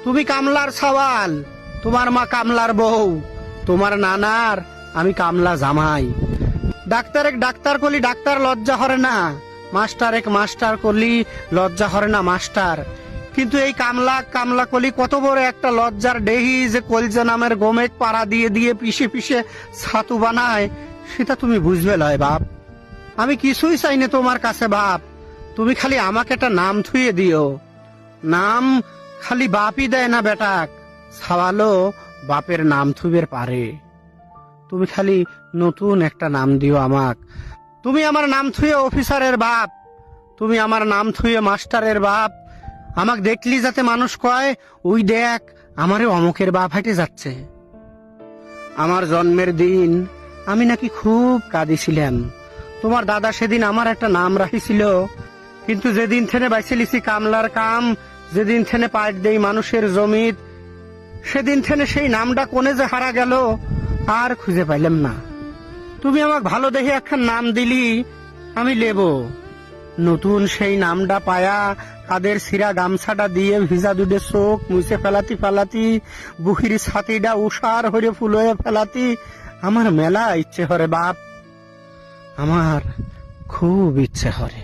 তুমি কামলার সওয়াল, তোমার মা কামলার বউ, তোমার নানার আমি কামলা জামাই। ডাক্তার এক ডাক্তার করলি ডাক্তার লজ্জা হরে না, মাস্টার এক মাস্টার করলি লজ্জা হরে না মাস্টার। কিন্তু এই কামলা কামলা কলি কত বড় একটা লজ্জার ডেহি যে কলজা নামের গোমেক পাড়া দিয়ে দিয়ে পিষে পিষে ছাতু বানায়, সেটা তুমি বুঝবে লয় বাপ। আমি কিছুই চাই না তোমার কাছে বাপ, তুমি খালি আমাকে একটা নাম থুয়ে দিও। নাম খালি বাপই দেয় না বেটাক, সাওয়ালো বাপের নাম থুবের পারে। তুমি খালি নতুন একটা নাম দিও আমাক। তুমি আমার নাম থুয়ে অফিসারের বাপ, তুমি আমার নাম থুয়ে মাস্টারের বাপ। আমাক দেখলি যাতে মানুষ কয়, ওই দেখ আমারে অমুকের বাপ হাঁটে যাচ্ছে। আমার জন্মের দিন আমি নাকি খুব কাঁদিছিলাম। তোমার দাদা সেদিন আমার একটা নাম রাখিছিল, কিন্তু যেদিন থেনে বাইছে লিছি কামলার কাম, যেদিন থেনে পাট দেই মানুষের জমিত, সেদিন থেনে সেই নামটা কোনে যে হারা গেল আর খুঁজে পাইলাম না। তুমি আমাকে ভালো দেখে একখান নাম দিলি, আমি লেব। নতুন সেই নামটা পায়া কাদের সিরা গামছাটা দিয়ে ভিজা দুধে চোখ মুছে ফেলাতি ফেলাতি, বুকির ছাতিটা উষার হয়ে ফুল হয়ে ফেলাতি আমার মেলা ইচ্ছে হরে বাপ, আমার খুব ইচ্ছে হরে।